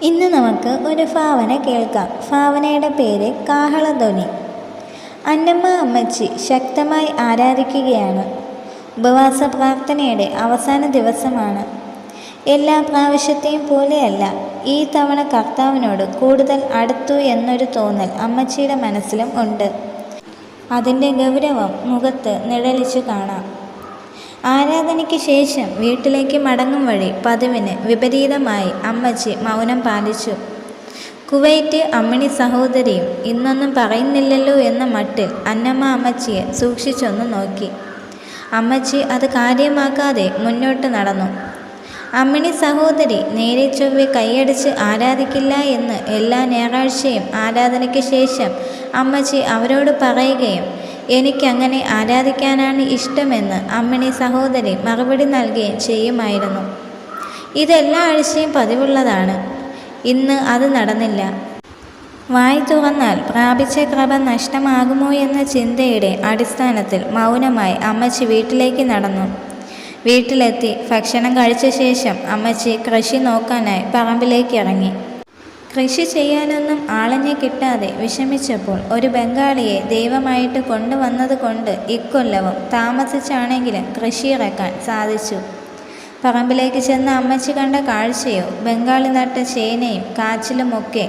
ഇന്ന് നമുക്ക് ഒരു ഭാവന കേൾക്കാം. ഭാവനയുടെ പേര് കാഹളധ്വനി. അന്നമ്മ അമ്മച്ചി ശക്തമായി ആരാധിക്കുകയാണ്. ഉപവാസ പ്രാർത്ഥനയുടെ അവസാന ദിവസമാണ്. എല്ലാ പ്രാവശ്യത്തെയും പോലെയല്ല, ഈ തവണ കർത്താവിനോട് കൂടുതൽ അടുത്തു എന്നൊരു തോന്നൽ അമ്മച്ചിയുടെ മനസ്സിലും ഉണ്ട്. അതിൻ്റെ ഗൗരവം മുഖത്ത് നിഴലിച്ചു കാണാം. ആരാധനയ്ക്ക് ശേഷം വീട്ടിലേക്ക് മടങ്ങും വഴി പതിവിന് വിപരീതമായി അമ്മച്ചി മൗനം പാലിച്ചു. കുവൈറ്റ് അമ്മിണി സഹോദരിയും ഇന്നൊന്നും പറയുന്നില്ലല്ലോ എന്ന മട്ടിൽ അന്നമ്മ അമ്മച്ചിയെ സൂക്ഷിച്ചൊന്നു നോക്കി. അമ്മച്ചി അത് കാര്യമാക്കാതെ മുന്നോട്ട് നടന്നു. അമ്മിണി സഹോദരി നേരെ ചൊവ്വെ കൈയടിച്ച് ആരാധിക്കില്ല എന്ന് എല്ലാ ഞായറാഴ്ചയും ആരാധനയ്ക്ക് ശേഷം അമ്മച്ചി അവരോട് പറയുകയും എനിക്കങ്ങനെ ആരാധിക്കാനാണ് ഇഷ്ടമെന്ന് അമ്മിണി സഹോദരി മറുപടി നൽകുകയും ചെയ്യുമായിരുന്നു. ഇതെല്ലാ ആഴ്ചയും പതിവുള്ളതാണ്. ഇന്ന് അത് നടന്നില്ല. വായി തുറന്നാൽ പ്രാപിച്ച കൃപ നഷ്ടമാകുമോ എന്ന ചിന്തയുടെ അടിസ്ഥാനത്തിൽ മൗനമായി അമ്മച്ചി വീട്ടിലേക്ക് നടന്നു. വീട്ടിലെത്തി ഭക്ഷണം കഴിച്ച ശേഷം അമ്മച്ചി കൃഷി നോക്കാനായി പറമ്പിലേക്ക് ഇറങ്ങി. കൃഷി ചെയ്യാനൊന്നും ആളിനെ കിട്ടാതെ വിഷമിച്ചപ്പോൾ ഒരു ബംഗാളിയെ ദൈവമായിട്ട് കൊണ്ടുവന്നത് കൊണ്ട് ഇക്കൊല്ലവും താമസിച്ചാണെങ്കിലും കൃഷി ഇറക്കാൻ സാധിച്ചു. പറമ്പിലേക്ക് ചെന്ന അമ്മച്ചി കണ്ട കാഴ്ചയോ ബംഗാളി നട്ട ചേനയും കാച്ചിലുമൊക്കെ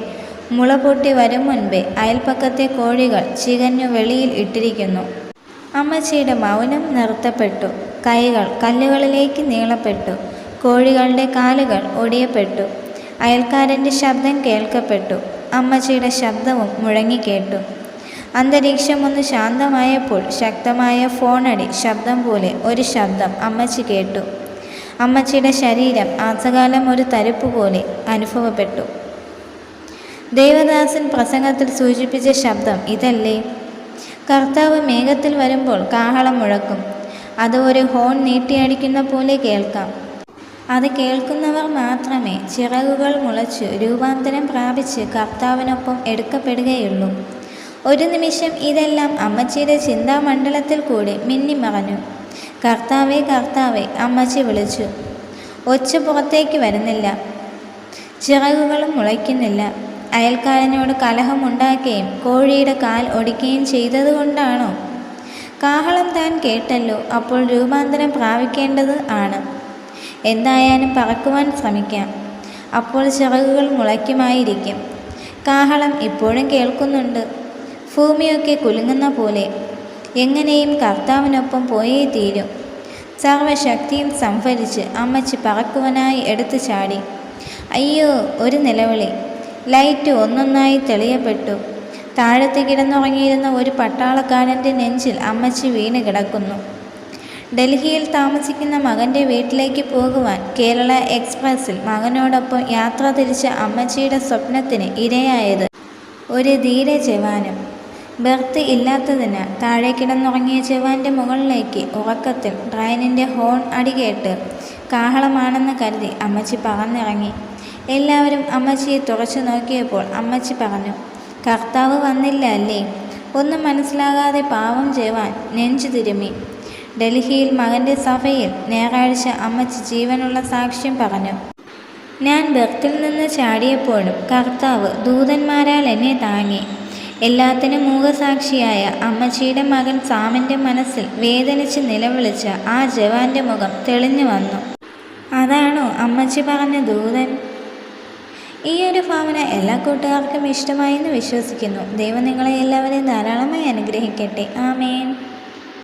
മുള പൊട്ടി വരും മുൻപേ അയൽപ്പക്കത്തെ കോഴികൾ ചികഞ്ഞു വെളിയിൽ ഇട്ടിരിക്കുന്നു. അമ്മച്ചിയുടെ മൗനം നിർത്തപ്പെട്ടു. കൈകൾ കല്ലുകളിലേക്ക് നീളപ്പെട്ടു. കോഴികളുടെ കാലുകൾ ഒടിയപ്പെട്ടു. അയൽക്കാരൻ്റെ ശബ്ദം കേൾക്കപ്പെട്ടു. അമ്മച്ചിയുടെ ശബ്ദവും മുഴങ്ങിക്കേട്ടു. അന്തരീക്ഷം ഒന്ന് ശാന്തമായപ്പോൾ ശക്തമായ ഫോണടി ശബ്ദം പോലെ ഒരു ശബ്ദം അമ്മച്ചി കേട്ടു. അമ്മച്ചിയുടെ ശരീരം ആസകാലം ഒരു തരിപ്പ് പോലെ അനുഭവപ്പെട്ടു. ദേവദാസൻ പ്രസംഗത്തിൽ സൂചിപ്പിച്ച ശബ്ദം ഇതല്ലേ? കർത്താവ് മേഘത്തിൽ വരുമ്പോൾ കാഹളം മുഴക്കും. അത് ഒരു ഹോൺ നീട്ടിയടിക്കുന്ന പോലെ കേൾക്കാം. അത് കേൾക്കുന്നവർ മാത്രമേ ചിറകുകൾ മുളച്ചു രൂപാന്തരം പ്രാപിച്ച് കർത്താവിനൊപ്പം എടുക്കപ്പെടുകയുള്ളൂ. ഒരു നിമിഷം ഇതെല്ലാം അമ്മച്ചിയുടെ ചിന്താമണ്ഡലത്തിൽ കൂടി മിന്നിമറഞ്ഞു. കർത്താവേ കർത്താവേ അമ്മച്ചി വിളിച്ചു. ഒച്ച പുറത്തേക്ക് വരുന്നില്ല. ചിറകുകളും മുളയ്ക്കുന്നില്ല. അയൽക്കാരനോട് കലഹമുണ്ടാക്കുകയും കോഴിയുടെ കാൽ ഒടിക്കുകയും ചെയ്തതുകൊണ്ടാണോ? കാഹളം താൻ കേട്ടല്ലോ, അപ്പോൾ രൂപാന്തരം പ്രാപിക്കേണ്ടത് ആണ്. എന്തായാലും പറക്കുവാൻ ശ്രമിക്കാം. അപ്പോൾ ചിറകുകൾ മുളയ്ക്കുമായിരിക്കും. കാഹളം ഇപ്പോഴും കേൾക്കുന്നുണ്ട്. ഭൂമിയൊക്കെ കുലുങ്ങുന്ന പോലെ. എങ്ങനെയും കർത്താവിനൊപ്പം പോയേ തീരും. സർവശക്തിയും സംഭരിച്ച് അമ്മച്ചി പറക്കുവാനായി എടുത്തു ചാടി. അയ്യോ! ഒരു നിലവിളി. ലൈറ്റ് ഒന്നൊന്നായി തെളിയപ്പെട്ടു. താഴത്ത് കിടന്നുറങ്ങിയിരുന്ന ഒരു പട്ടാളക്കാരൻ്റെ നെഞ്ചിൽ അമ്മച്ചി വീണ് കിടക്കുന്നു. ഡൽഹിയിൽ താമസിക്കുന്ന മകൻ്റെ വീട്ടിലേക്ക് പോകുവാൻ കേരള എക്സ്പ്രസ്സിൽ മകനോടൊപ്പം യാത്ര തിരിച്ച അമ്മച്ചിയുടെ സ്വപ്നത്തിന് ഇരയായത് ഒരു ധീര ജവാനും. ബെർത്ത് ഇല്ലാത്തതിനാൽ താഴെ കിടന്നുറങ്ങിയ ജവാന്റെ മുകളിലേക്ക് ഉറക്കത്തിൽ ട്രെയിനിൻ്റെ ഹോൺ അടികേട്ട് കാഹളമാണെന്ന് കരുതി അമ്മച്ചി പറന്നിറങ്ങി. എല്ലാവരും അമ്മച്ചിയെ തുറച്ചു നോക്കിയപ്പോൾ അമ്മച്ചി പറഞ്ഞു, കർത്താവ് വന്നില്ല അല്ലേ? ഒന്നും മനസ്സിലാകാതെ പാവം ജവാൻ നെഞ്ചു തിരുമ്മി. ഡൽഹിയിൽ മകൻ്റെ സഭയിൽ ഞായറാഴ്ച അമ്മച്ചി ജീവനുള്ള സാക്ഷ്യം പറഞ്ഞു. ഞാൻ ബെർത്തിൽ നിന്ന് ചാടിയപ്പോഴും കർത്താവ് ദൂതന്മാരാൽ എന്നെ താങ്ങി. എല്ലാത്തിനും മൂകസാക്ഷിയായ അമ്മച്ചിയുടെ മകൻ സാമിൻ്റെ മനസ്സിൽ വേദനിച്ച് നിലവിളിച്ച ആ ജവാന്റെ മുഖം തെളിഞ്ഞു വന്നു. അതാണോ അമ്മച്ചി പറഞ്ഞ ദൂതൻ? ഈ ഒരു ഭാവന എല്ലാ കൂട്ടുകാർക്കും ഇഷ്ടമായെന്ന് വിശ്വസിക്കുന്നു. ദൈവം നിങ്ങളെ എല്ലാവരെയും ധാരാളമായി അനുഗ്രഹിക്കട്ടെ. ആമേൻ.